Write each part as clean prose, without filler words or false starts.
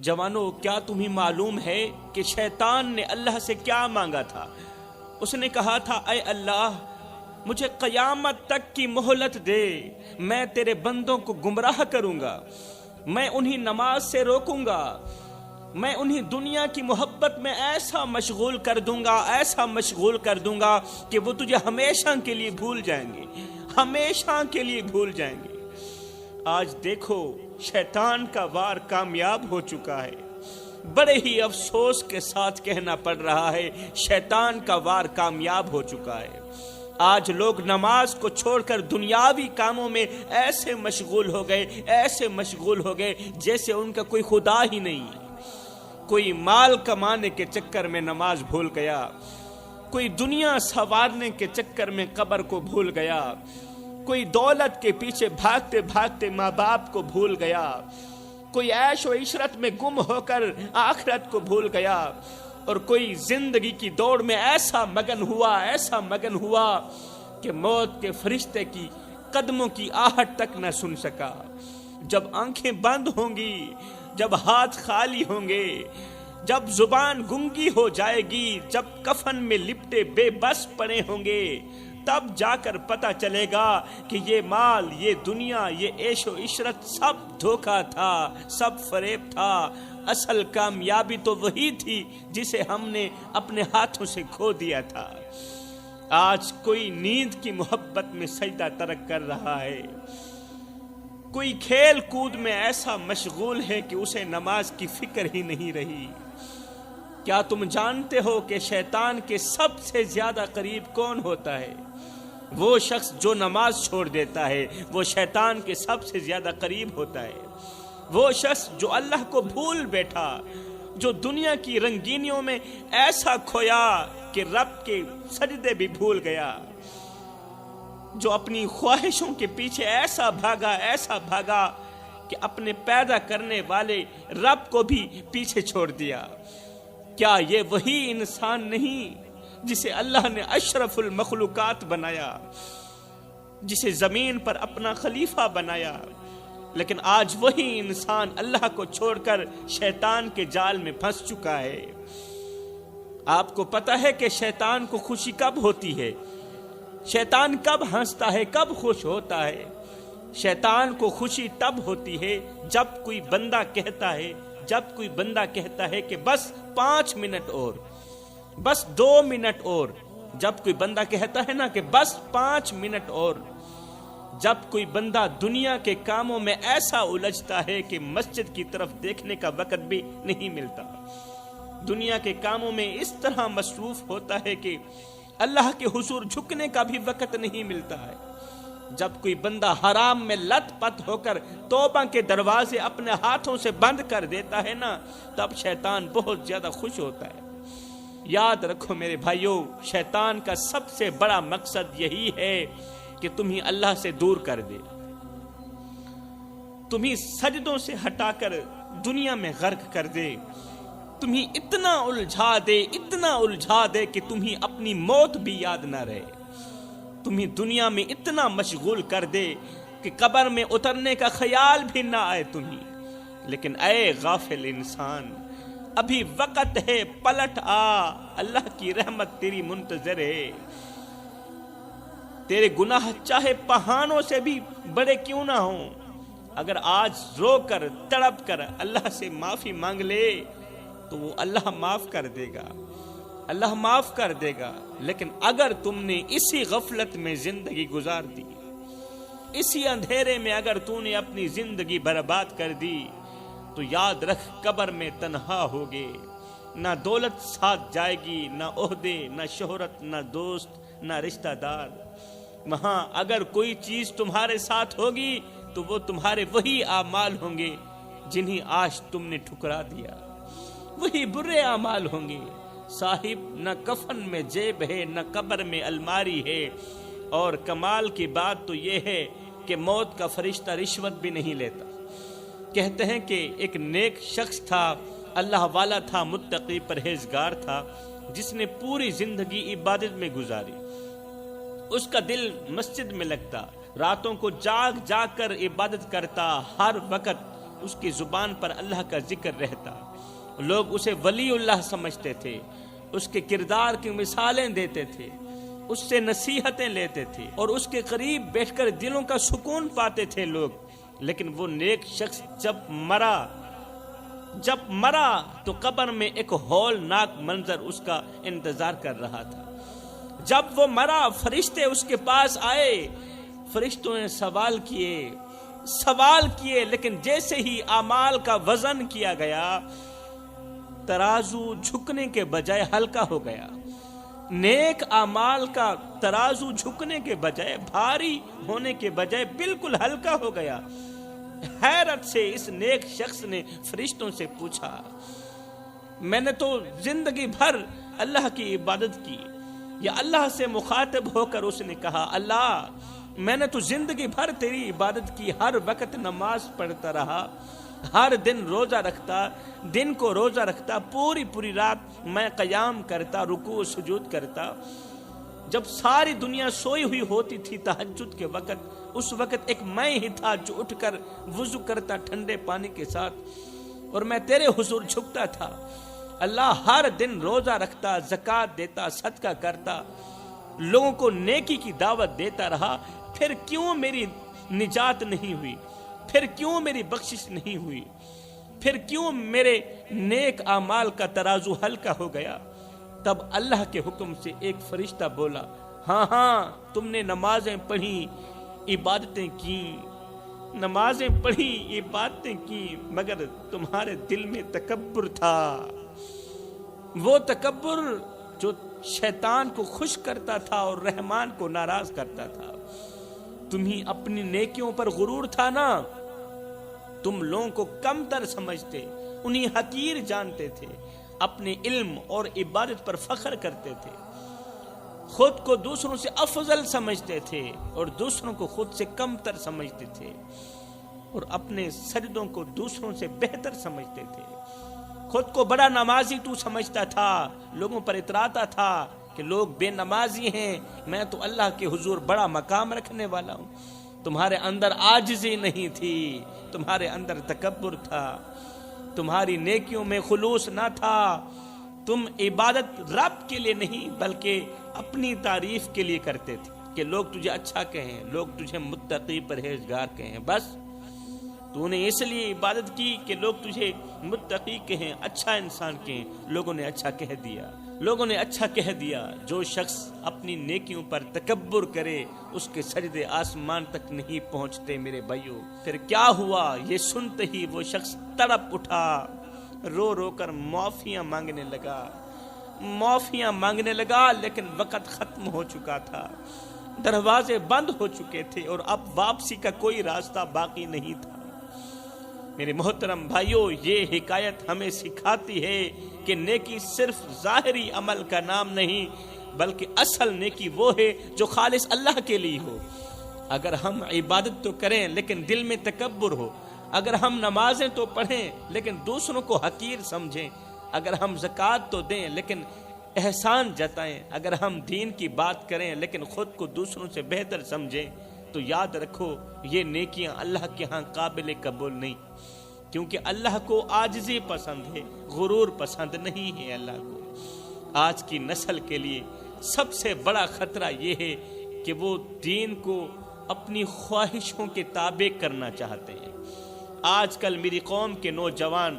جوانوں، کیا تمہیں معلوم ہے کہ شیطان نے اللہ سے کیا مانگا تھا؟ اس نے کہا تھا، اے اللہ، مجھے قیامت تک کی مہلت دے، میں تیرے بندوں کو گمراہ کروں گا، میں انہیں نماز سے روکوں گا، میں انہیں دنیا کی محبت میں ایسا مشغول کر دوں گا، ایسا مشغول کر دوں گا کہ وہ تجھے ہمیشہ کے لیے بھول جائیں گے، ہمیشہ کے لیے بھول جائیں گے۔ آج دیکھو، شیطان کا وار کامیاب ہو چکا ہے۔ بڑے ہی افسوس کے ساتھ کہنا پڑ رہا ہے، شیطان کا وار کامیاب ہو چکا ہے۔ آج لوگ نماز کو چھوڑ کر دنیاوی کاموں میں ایسے مشغول ہو گئے، ایسے مشغول ہو گئے جیسے ان کا کوئی خدا ہی نہیں۔ کوئی مال کمانے کے چکر میں نماز بھول گیا، کوئی دنیا سنوارنے کے چکر میں قبر کو بھول گیا، کوئی دولت کے پیچھے بھاگتے بھاگتے ماں باپ کو بھول گیا، کوئی عیش و عشرت میں گم ہو کر آخرت کو بھول گیا، اور کوئی زندگی کی دوڑ میں ایسا مگن ہوا کہ موت کے فرشتے کی قدموں کی آہٹ تک نہ سن سکا۔ جب آنکھیں بند ہوں گی، جب ہاتھ خالی ہوں گے، جب زبان گنگی ہو جائے گی، جب کفن میں لپٹے بے بس پڑے ہوں گے، تب جا کر پتہ چلے گا کہ یہ مال، یہ دنیا، یہ عیش و عشرت سب دھوکہ تھا، سب فریب تھا۔ اصل کامیابی تو وہی تھی جسے ہم نے اپنے ہاتھوں سے کھو دیا تھا۔ آج کوئی نیند کی محبت میں سجدہ ترک کر رہا ہے، کوئی کھیل کود میں ایسا مشغول ہے کہ اسے نماز کی فکر ہی نہیں رہی۔ کیا تم جانتے ہو کہ شیطان کے سب سے زیادہ قریب کون ہوتا ہے؟ وہ شخص جو نماز چھوڑ دیتا ہے، وہ شیطان کے سب سے زیادہ قریب ہوتا ہے۔ وہ شخص جو اللہ کو بھول بیٹھا، جو دنیا کی رنگینیوں میں ایسا کھویا کہ رب کے سجدے بھی بھول گیا، جو اپنی خواہشوں کے پیچھے ایسا بھاگا کہ اپنے پیدا کرنے والے رب کو بھی پیچھے چھوڑ دیا۔ کیا یہ وہی انسان نہیں جسے اللہ نے اشرف المخلوقات بنایا، جسے زمین پر اپنا خلیفہ بنایا؟ لیکن آج وہی انسان اللہ کو چھوڑ کر شیطان کے جال میں پھنس چکا ہے۔ آپ کو پتہ ہے کہ شیطان کو خوشی کب ہوتی ہے؟ شیطان کب ہنستا ہے، کب خوش ہوتا ہے؟ شیطان کو خوشی تب ہوتی ہے جب کوئی بندہ کہتا ہے کہ بس 5 منٹ اور، بس 2 منٹ اور۔ جب کوئی بندہ کہتا ہے نا کہ بس 5 منٹ اور، جب کوئی بندہ دنیا کے کاموں میں ایسا الجھتا ہے کہ مسجد کی طرف دیکھنے کا وقت بھی نہیں ملتا، دنیا کے کاموں میں اس طرح مصروف ہوتا ہے کہ اللہ کے حضور جھکنے کا بھی وقت نہیں ملتا ہے، جب کوئی بندہ حرام میں لت پت ہو کر توبہ کے دروازے اپنے ہاتھوں سے بند کر دیتا ہے نا، تب شیطان بہت زیادہ خوش ہوتا ہے۔ یاد رکھو میرے بھائیوں، شیطان کا سب سے بڑا مقصد یہی ہے کہ تمہیں اللہ سے دور کر دے، تمہیں سجدوں سے ہٹا کر دنیا میں غرق کر دے، تمہیں اتنا الجھا دے کہ تمہیں اپنی موت بھی یاد نہ رہے، تمہیں دنیا میں اتنا مشغول کر دے کہ قبر میں اترنے کا خیال بھی نہ آئے تمہیں۔ لیکن اے غافل انسان، ابھی وقت ہے، پلٹ آ، اللہ کی رحمت تیری منتظر ہے۔ تیرے گناہ چاہے پہاڑوں سے بھی بڑے کیوں نہ ہوں، اگر آج رو کر تڑپ کر اللہ سے معافی مانگ لے تو وہ اللہ معاف کر دے گا، اللہ معاف کر دے گا۔ لیکن اگر تم نے اسی غفلت میں زندگی گزار دی، اسی اندھیرے میں اگر تو نے اپنی زندگی برباد کر دی، تو یاد رکھ قبر میں تنہا ہوگے، نہ دولت ساتھ جائے گی، نہ عہدے، نہ شہرت، نہ دوست، نہ رشتہ دار۔ وہاں اگر کوئی چیز تمہارے ساتھ ہوگی تو وہ تمہارے وہی اعمال ہوں گے جنہیں آج تم نے ٹھکرا دیا، وہی برے اعمال ہوں گے۔ صاحب، نہ کفن میں جیب ہے، نہ قبر میں الماری ہے، اور کمال کی بات تو یہ ہے کہ موت کا فرشتہ رشوت بھی نہیں لیتا۔ کہتے ہیں کہ ایک نیک شخص تھا، اللہ والا تھا، متقی پرہیزگار تھا، جس نے پوری زندگی عبادت میں گزاری۔ اس کا دل مسجد میں لگتا، راتوں کو جاگ جاگ کر عبادت کرتا، ہر وقت اس کی زبان پر اللہ کا ذکر رہتا، لوگ اسے ولی اللہ سمجھتے تھے، اس کے کردار کی مثالیں دیتے تھے، اس سے نصیحتیں لیتے تھے اور اس کے قریب بیٹھ کر دلوں کا سکون پاتے تھے لوگ. لیکن وہ نیک شخص جب مرا تو قبر میں ایک ہولناک منظر اس کا انتظار کر رہا تھا. جب وہ مرا فرشتے اس کے پاس آئے، فرشتوں نے سوال کیے، لیکن جیسے ہی اعمال کا وزن کیا گیا، ترازو جھکنے کے بجائے ہلکا ہو گیا. نیک اعمال کا ترازو جھکنے کے بجائے، بھاری ہونے کے بجائے بالکل ہلکا ہو گیا. حیرت سے اس نیک شخص نے فرشتوں سے پوچھا، میں نے تو زندگی بھر اللہ کی عبادت کی. یا اللہ سے مخاطب ہو کر اس نے کہا، اللہ میں نے تو زندگی بھر تیری عبادت کی، ہر وقت نماز پڑھتا رہا، ہر دن روزہ رکھتا، دن کو روزہ رکھتا، پوری رات میں قیام کرتا، رکوع و سجود کرتا. جب ساری دنیا سوئی ہوئی ہوتی تھی تہجد کے وقت، اس وقت ایک میں ہی تھا جو اٹھ کر وضو کرتا ٹھنڈے پانی کے ساتھ، اور میں تیرے حضور جھکتا تھا. اللہ ہر دن روزہ رکھتا، زکوٰۃ دیتا، صدقہ کرتا، لوگوں کو نیکی کی دعوت دیتا رہا، پھر کیوں میری نجات نہیں ہوئی؟ پھر کیوں میری بخشش نہیں ہوئی؟ پھر کیوں میرے نیک اعمال کا ترازو ہلکا ہو گیا؟ تب اللہ کے حکم سے ایک فرشتہ بولا، ہاں تم نے نمازیں پڑھی، عبادتیں کی، نمازیں پڑھی، عبادتیں کی، مگر تمہارے دل میں تکبر تھا. وہ تکبر جو شیطان کو خوش کرتا تھا اور رحمان کو ناراض کرتا تھا. تمہیں اپنی نیکیوں پر غرور تھا نا، تم لوگوں کو کم تر سمجھتے، انہیں حقیر جانتے تھے، اپنے علم اور عبادت پر فخر کرتے تھے، خود کو دوسروں سے افضل سمجھتے تھے اور دوسروں کو خود سے کم تر سمجھتے تھے، اور اپنے سجدوں کو دوسروں سے بہتر سمجھتے تھے. خود کو بڑا نمازی تو سمجھتا تھا، لوگوں پر اتراتا تھا کہ لوگ بے نمازی ہیں، میں تو اللہ کے حضور بڑا مقام رکھنے والا ہوں. تمہارے اندر عاجزی نہیں تھی، تمہارے اندر تکبر تھا، تمہاری نیکیوں میں خلوص نہ تھا. تم عبادت رب کے لیے نہیں بلکہ اپنی تعریف کے لیے کرتے تھے کہ لوگ تجھے اچھا کہیں، لوگ تجھے متقی پرہیزگار کہیں. بس تو نے اس لیے عبادت کی کہ لوگ تجھے متقی کہیں، اچھا انسان کہیں. لوگوں نے اچھا کہہ دیا. جو شخص اپنی نیکیوں پر تکبر کرے اس کے سجدے آسمان تک نہیں پہنچتے. میرے بھائیو، پھر کیا ہوا؟ یہ سنتے ہی وہ شخص تڑپ اٹھا، رو کر معافیاں مانگنے لگا، لیکن وقت ختم ہو چکا تھا، دروازے بند ہو چکے تھے اور اب واپسی کا کوئی راستہ باقی نہیں تھا. میرے محترم بھائیوں، یہ حکایت ہمیں سکھاتی ہے کہ نیکی صرف ظاہری عمل کا نام نہیں بلکہ اصل نیکی وہ ہے جو خالص اللہ کے لیے ہو. اگر ہم عبادت تو کریں لیکن دل میں تکبر ہو، اگر ہم نمازیں تو پڑھیں لیکن دوسروں کو حقیر سمجھیں، اگر ہم زکوٰۃ تو دیں لیکن احسان جتائیں، اگر ہم دین کی بات کریں لیکن خود کو دوسروں سے بہتر سمجھیں، تو یاد رکھو یہ نیکیاں اللہ کے ہاں قابل قبول نہیں، کیونکہ اللہ کو عاجزی پسند ہے، غرور پسند نہیں ہے. اللہ کو آج کی نسل کے لیے سب سے بڑا خطرہ یہ ہے کہ وہ دین کو اپنی خواہشوں کے تابع کرنا چاہتے ہیں. آج کل میری قوم کے نوجوان،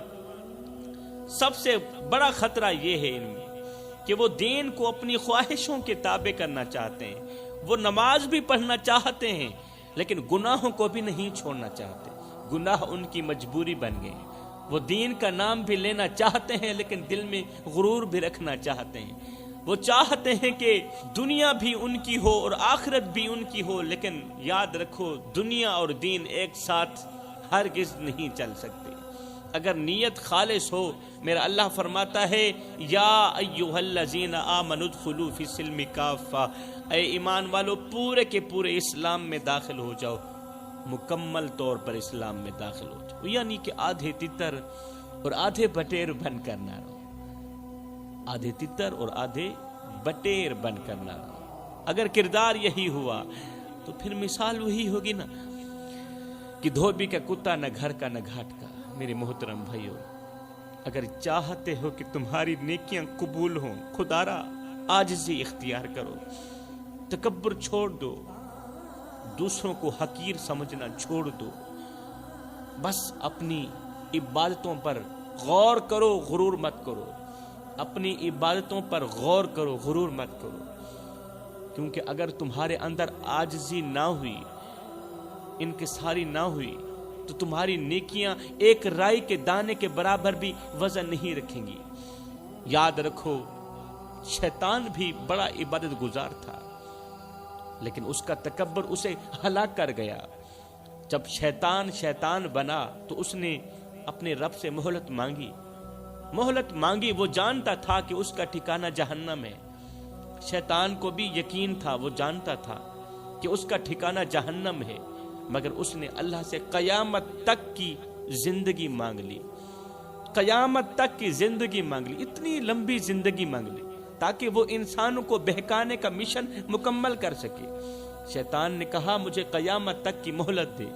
سب سے بڑا خطرہ یہ ہے ان میں کہ وہ دین کو اپنی خواہشوں کے تابع کرنا چاہتے ہیں. وہ نماز بھی پڑھنا چاہتے ہیں لیکن گناہوں کو بھی نہیں چھوڑنا چاہتے. گناہ ان کی مجبوری بن گئے. وہ دین کا نام بھی لینا چاہتے ہیں لیکن دل میں غرور بھی رکھنا چاہتے ہیں. وہ چاہتے ہیں کہ دنیا بھی ان کی ہو اور آخرت بھی ان کی ہو، لیکن یاد رکھو دنیا اور دین ایک ساتھ ہرگز نہیں چل سکتے. اگر نیت خالص ہو، میرا اللہ فرماتا ہے یا ایھا الذین آمنوا ادخلوا فی السلم کافہ، اے ایمان والو پورے کے پورے اسلام میں داخل ہو جاؤ، مکمل طور پر اسلام میں داخل ہو جاؤ. یعنی کہ آدھے تتر اور آدھے بٹیر بن کر نہ رہو، آدھے تتر اور آدھے بٹیر بن کر نہ رہو. اگر کردار یہی ہوا تو پھر مثال وہی ہوگی نا کہ دھوبی کا کتا نہ گھر کا نہ گھاٹ کا. میرے محترم بھائیو، اگر چاہتے ہو کہ تمہاری نیکیاں قبول ہوں، خدارا عاجزی اختیار کرو، تکبر چھوڑ دو، دوسروں کو حقیر سمجھنا چھوڑ دو، بس اپنی عبادتوں پر غور کرو، غرور مت کرو، اپنی عبادتوں پر غور کرو، غرور مت کرو، کیونکہ اگر تمہارے اندر عاجزی نہ ہوئی، انکساری نہ ہوئی، تو تمہاری نیکیاں ایک رائی کے دانے کے برابر بھی وزن نہیں رکھیں گی۔ یاد رکھو، شیطان بھی بڑا عبادت گزار تھا، لیکن اس کا تکبر اسے ہلاک کر گیا۔ جب شیطان بنا تو اس نے اپنے رب سے مہلت مانگی، وہ جانتا تھا کہ اس کا ٹھکانہ جہنم ہے۔ شیطان کو بھی یقین تھا، وہ جانتا تھا کہ اس کا ٹھکانہ جہنم ہے، مگر اس نے اللہ سے قیامت تک کی زندگی مانگ لی، قیامت تک کی زندگی مانگ لی، اتنی لمبی زندگی مانگ لی تاکہ وہ انسانوں کو بہکانے کا مشن مکمل کر سکے۔ شیطان نے کہا مجھے قیامت تک کی مہلت دے،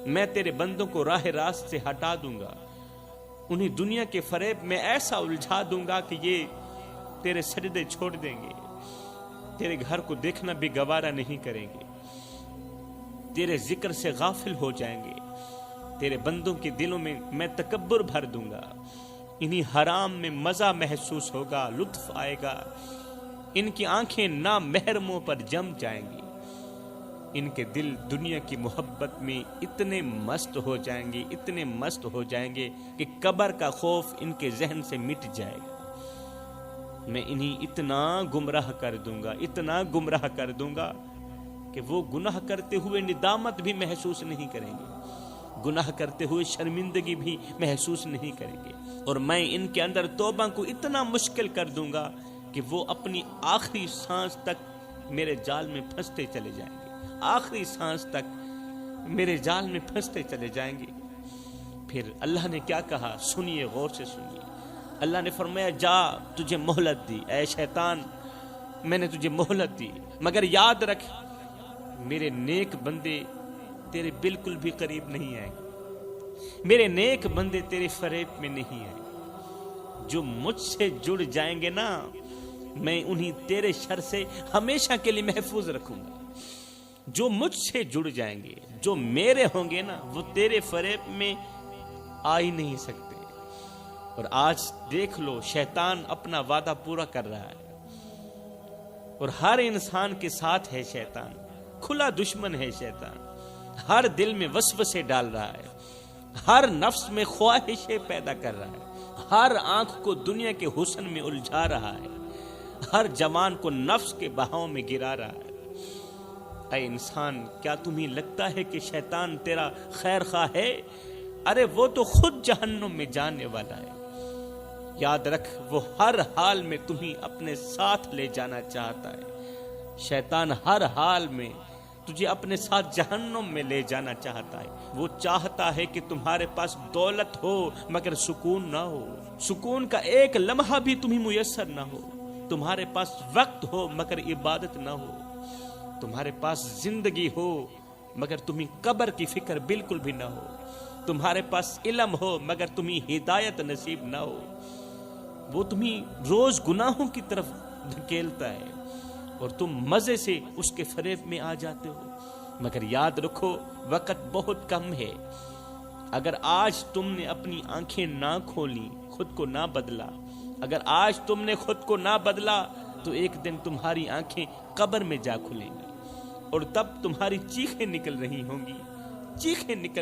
میں تیرے بندوں کو راہ راست سے ہٹا دوں گا، انہیں دنیا کے فریب میں ایسا الجھا دوں گا کہ یہ تیرے سجدے چھوڑ دیں گے، تیرے گھر کو دیکھنا بھی گوارا نہیں کریں گے، تیرے ذکر سے غافل ہو جائیں گے، تیرے بندوں کے دلوں میں تکبر بھر دوں گا، انہی حرام میں مزہ محسوس ہوگا، لطف آئے گا، ان کی آنکھیں نامحرموں پر جم جائیں گی، ان کے دل دنیا کی محبت میں اتنے مست ہو جائیں گے، اتنے مست ہو جائیں گے کہ قبر کا خوف ان کے ذہن سے مٹ جائے گا۔ میں انہیں اتنا گمراہ کر دوں گا، اتنا گمراہ کر دوں گا کہ وہ گناہ کرتے ہوئے ندامت بھی محسوس نہیں کریں گے، گناہ کرتے ہوئے شرمندگی بھی محسوس نہیں کریں گے، اور میں ان کے اندر توبہ کو اتنا مشکل کر دوں گا کہ وہ اپنی آخری سانس تک میرے جال میں پھنستے چلے جائیں گے، آخری سانس تک میرے جال میں پھنستے چلے جائیں گے۔ پھر اللہ نے کیا کہا، سنیے، غور سے سنیے۔ اللہ نے فرمایا جا، تجھے مہلت دی، اے شیطان میں نے تجھے مہلت دی، مگر یاد رکھ میرے نیک بندے تیرے بالکل بھی قریب نہیں آئیں گے، میرے نیک بندے تیرے فریب میں نہیں آئیں گے، جو مجھ سے جڑ جائیں گے نا میں انہیں تیرے شر سے ہمیشہ کے لیے محفوظ رکھوں گا، جو مجھ سے جڑ جائیں گے، جو میرے ہوں گے نا وہ تیرے فریب میں آ ہی نہیں سکتے۔ اور آج دیکھ لو، شیطان اپنا وعدہ پورا کر رہا ہے، اور ہر انسان کے ساتھ ہے شیطان، کھلا دشمن ہے شیطان، ہر دل میں وسوسے ڈال رہا ہے، ہر نفس میں خواہشیں پیدا کر رہا ہے، ہر آنکھ کو دنیا کے حسن میں الجھا رہا ہے، ہر جوان کو نفس کے بہاؤ میں گرا رہا ہے۔ اے انسان، کیا تمہیں لگتا ہے کہ شیطان تیرا خیر خواہ ہے؟ ارے وہ تو خود جہنم میں جانے والا ہے۔ یاد رکھ، وہ ہر حال میں تمہیں اپنے ساتھ لے جانا چاہتا ہے، شیطان ہر حال میں تجھے اپنے ساتھ جہنم میں لے جانا چاہتا ہے۔ وہ چاہتا ہے کہ تمہارے پاس دولت ہو مگر سکون نہ ہو، سکون کا ایک لمحہ بھی تمہیں میسر نہ ہو، تمہارے پاس وقت ہو مگر عبادت نہ ہو، تمہارے پاس زندگی ہو مگر تمہیں قبر کی فکر بالکل بھی نہ ہو، تمہارے پاس علم ہو مگر تمہیں ہدایت نصیب نہ ہو۔ وہ تمہیں روز گناہوں کی طرف دھکیلتا ہے اور تم مزے سے اس کے فریب میں آ جاتے ہو، مگر یاد رکھو وقت بہت کم ہے۔ اگر آج تم نے اپنی آنکھیں نہ کھولی، خود کو نہ بدلا، اگر آج تم نے خود کو نہ بدلا تو ایک دن تمہاری آنکھیں قبر میں جا کھلیں گی، اور تب تمہاری چیخیں نکل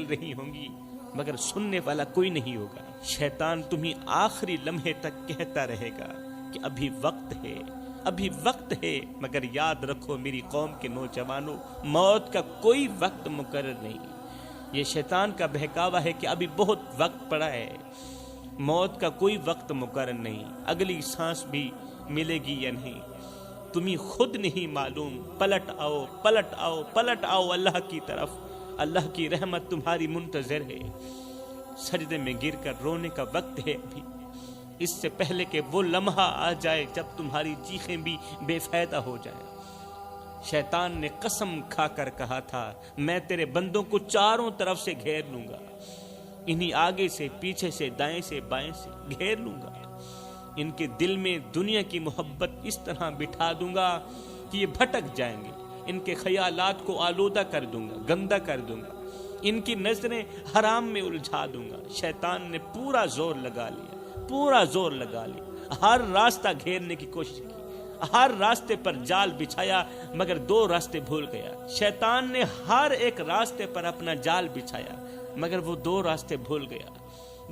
رہی ہوں گی مگر سننے والا کوئی نہیں ہوگا۔ شیطان تمہیں آخری لمحے تک کہتا رہے گا کہ ابھی وقت ہے، مگر یاد رکھو میری قوم کے نوجوانوں، موت کا کوئی وقت مقرر نہیں۔ یہ شیطان کا بہکاوا ہے کہ ابھی بہت وقت پڑا ہے، موت کا کوئی وقت مقرر نہیں، اگلی سانس بھی ملے گی یا نہیں تمہیں خود نہیں معلوم۔ پلٹ آؤ اللہ کی طرف، اللہ کی رحمت تمہاری منتظر ہے۔ سجدے میں گر کر رونے کا وقت ہے ابھی، اس سے پہلے کہ وہ لمحہ آ جائے جب تمہاری چیخیں بھی بے فائدہ ہو جائیں۔ شیطان نے قسم کھا کر کہا تھا میں تیرے بندوں کو چاروں طرف سے گھیر لوں گا، انہیں آگے سے پیچھے سے دائیں سے بائیں سے گھیر لوں گا، ان کے دل میں دنیا کی محبت اس طرح بٹھا دوں گا کہ یہ بھٹک جائیں گے، ان کے خیالات کو آلودہ کر دوں گا، گندا کر دوں گا، ان کی نظریں حرام میں الجھا دوں گا۔ شیطان نے پورا زور لگا لیا، ہر راستہ گھیرنے کی کوشش کی، ہر راستے پر جال بچھایا، مگر 2 راستے بھول گیا۔ شیطان نے ہر ایک راستے پر اپنا جال بچھایا، مگر وہ 2 راستے بھول گیا۔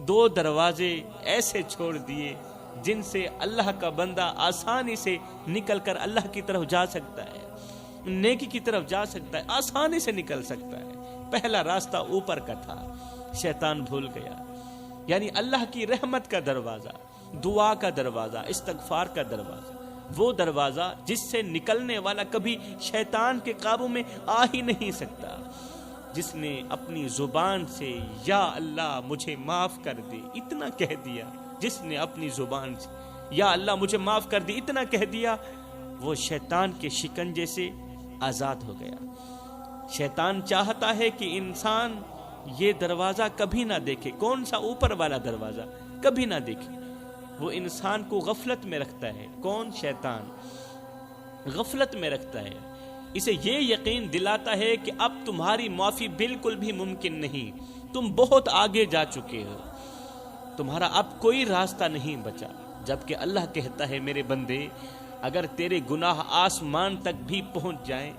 2 دروازے ایسے چھوڑ دیے جن سے اللہ کا بندہ آسانی سے نکل کر اللہ کی طرف جا سکتا ہے، نیکی کی طرف جا سکتا ہے، آسانی سے نکل سکتا ہے۔ پہلا راستہ اوپر کا تھا، شیطان بھول گیا، یعنی اللہ کی رحمت کا دروازہ، دعا کا دروازہ، استغفار کا دروازہ، وہ دروازہ جس سے نکلنے والا کبھی شیطان کے قابو میں آ ہی نہیں سکتا۔ جس نے اپنی زبان سے یا اللہ مجھے معاف کر دے اتنا کہہ دیا، جس نے اپنی زبان سے یا اللہ مجھے معاف کر دے اتنا کہہ دیا، وہ شیطان کے شکنجے سے آزاد ہو گیا۔ شیطان چاہتا ہے کہ انسان یہ دروازہ کبھی نہ دیکھے، کون سا؟ اوپر والا دروازہ کبھی نہ دیکھے۔ وہ انسان کو غفلت میں رکھتا ہے۔ کون؟ شیطان غفلت میں رکھتا ہے، اسے یہ یقین دلاتا ہے کہ اب تمہاری معافی بالکل بھی ممکن نہیں، تم بہت آگے جا چکے ہو، تمہارا اب کوئی راستہ نہیں بچا۔ جبکہ اللہ کہتا ہے میرے بندے، اگر تیرے گناہ آسمان تک بھی پہنچ جائیں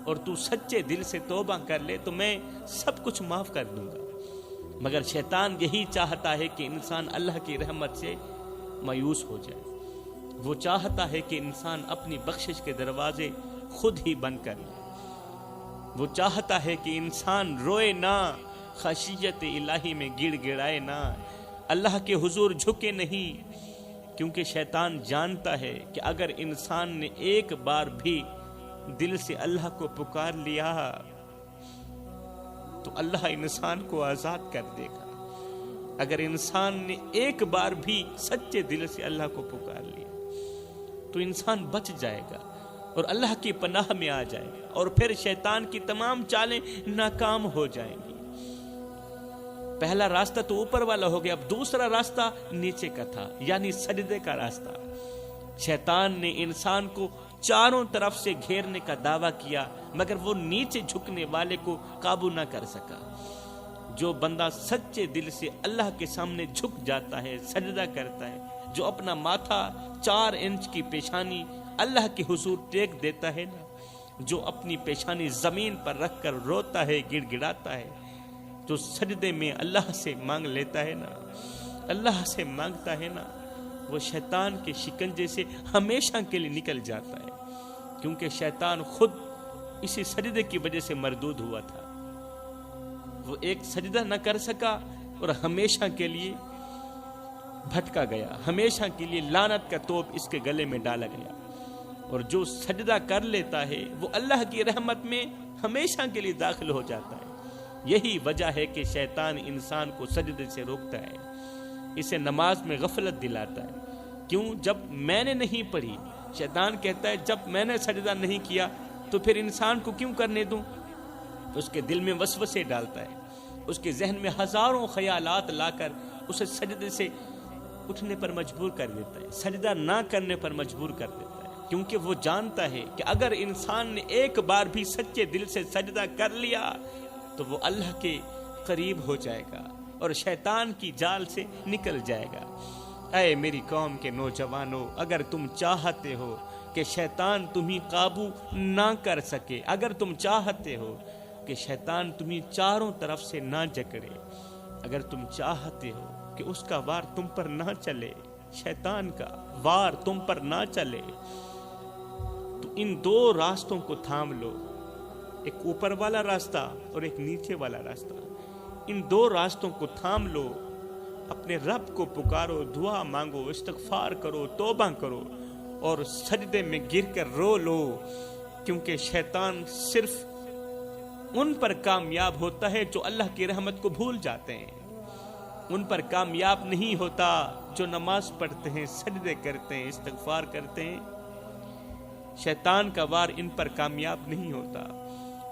اور تو سچے دل سے توبہ کر لے تو میں سب کچھ معاف کر دوں گا۔ مگر شیطان یہی چاہتا ہے کہ انسان اللہ کی رحمت سے مایوس ہو جائے۔ وہ چاہتا ہے کہ انسان اپنی بخشش کے دروازے خود ہی بند کر لے۔ وہ چاہتا ہے کہ انسان روئے نہ، خشیت الہی میں گڑ گڑائے نہ، اللہ کے حضور جھکے نہیں، کیونکہ شیطان جانتا ہے کہ اگر انسان نے ایک بار بھی دل سے اللہ کو پکار لیا تو اللہ انسان کو آزاد کر دے گا۔ اگر انسان نے ایک بار بھی سچے دل سے اللہ کو پکار لیا تو انسان بچ جائے گا اور اللہ کی پناہ میں آ جائے گا، اور پھر شیطان کی تمام چالیں ناکام ہو جائیں گی۔ پہلا راستہ تو اوپر والا ہو گیا، اب دوسرا راستہ نیچے کا تھا، یعنی سجدے کا راستہ۔ شیطان نے انسان کو چاروں طرف سے گھیرنے کا دعویٰ کیا، مگر وہ نیچے جھکنے والے کو قابو نہ کر سکا۔ جو بندہ سچے دل سے اللہ کے سامنے جھک جاتا ہے، سجدہ کرتا ہے، جو اپنا ماتھا 4 انچ کی پیشانی اللہ کے حضور ٹیک دیتا ہے نا، جو اپنی پیشانی زمین پر رکھ کر روتا ہے، گڑ گڑاتا ہے، جو سجدے میں اللہ سے مانگ لیتا ہے نا، اللہ سے مانگتا ہے نا، وہ شیطان کے شکنجے سے ہمیشہ کے لیے نکل جاتا ہے، کیونکہ شیطان خود اسی سجدے کی وجہ سے مردود ہوا تھا۔ وہ ایک سجدہ نہ کر سکا اور ہمیشہ کے لیے بھٹکا گیا، ہمیشہ کے لیے لعنت کا توپ اس کے گلے میں ڈالا گیا۔ اور جو سجدہ کر لیتا ہے وہ اللہ کی رحمت میں ہمیشہ کے لیے داخل ہو جاتا ہے۔ یہی وجہ ہے کہ شیطان انسان کو سجدے سے روکتا ہے، اسے نماز میں غفلت دلاتا ہے۔ کیوں؟ جب میں نے نہیں پڑھی، شیطان کہتا ہے جب میں نے سجدہ نہیں کیا تو پھر انسان کو کیوں کرنے دوں؟ اس کے دل میں وسوسے ڈالتا ہے، اس کے ذہن میں ہزاروں خیالات لا کر اسے سجدے سے اٹھنے پر مجبور کر دیتا ہے، سجدہ نہ کرنے پر مجبور کر دیتا ہے، کیونکہ وہ جانتا ہے کہ اگر انسان نے ایک بار بھی سچے دل سے سجدہ کر لیا تو وہ اللہ کے قریب ہو جائے گا اور شیطان کی جال سے نکل جائے گا۔ اے میری قوم کے نوجوانوں، اگر تم چاہتے ہو کہ شیطان تمہیں قابو نہ کر سکے، اگر تم چاہتے ہو کہ شیطان تمہیں چاروں طرف سے نہ جکڑے، اگر تم چاہتے ہو کہ اس کا وار تم پر نہ چلے، شیطان کا وار تم پر نہ چلے، تو ان 2 راستوں کو تھام لو، ایک اوپر والا راستہ اور ایک نیچے والا راستہ۔ ان 2 راستوں کو تھام لو، اپنے رب کو پکارو، دعا مانگو، استغفار کرو، توبہ کرو اور سجدے میں گر کر رو لو، کیونکہ شیطان صرف ان پر کامیاب ہوتا ہے جو اللہ کی رحمت کو بھول جاتے ہیں، ان پر کامیاب نہیں ہوتا جو نماز پڑھتے ہیں، سجدے کرتے ہیں، استغفار کرتے ہیں۔ شیطان کا وار ان پر کامیاب نہیں ہوتا۔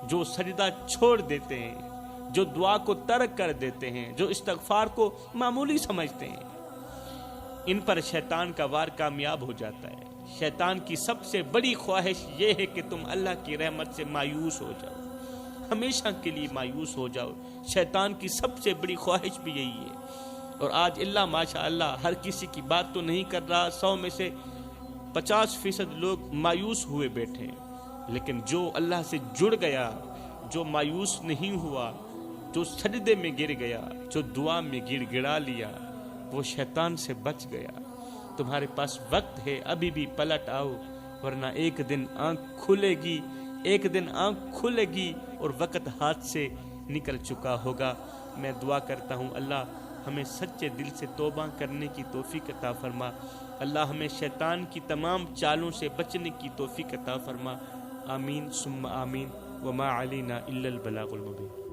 جو سجدہ چھوڑ دیتے ہیں، جو دعا کو ترک کر دیتے ہیں، جو استغفار کو معمولی سمجھتے ہیں، ان پر شیطان کا وار کامیاب ہو جاتا ہے۔ شیطان کی سب سے بڑی خواہش یہ ہے کہ تم اللہ کی رحمت سے مایوس ہو جاؤ، ہمیشہ کے لیے مایوس ہو جاؤ۔ شیطان کی سب سے بڑی خواہش بھی یہی ہے۔ اور آج اللہ ماشاء اللہ ہر کسی کی بات تو نہیں کر رہا، 100 میں سے 50% لوگ مایوس ہوئے بیٹھے ہیں، لیکن جو اللہ سے جڑ گیا، جو مایوس نہیں ہوا، جو سجدے میں گر گیا، جو دعا میں گڑ گڑا لیا، وہ شیطان سے بچ گیا۔ تمہارے پاس وقت ہے، ابھی بھی پلٹ آؤ، ورنہ ایک دن آنکھ کھلے گی، ایک دن آنکھ کھلے گی اور وقت ہاتھ سے نکل چکا ہوگا۔ میں دعا کرتا ہوں اللہ ہمیں سچے دل سے توبہ کرنے کی توفیق عطا فرما، اللہ ہمیں شیطان کی تمام چالوں سے بچنے کی توفیق عطا فرما۔ آمین ثم آمین، وما علینا الا البلاغ المبین۔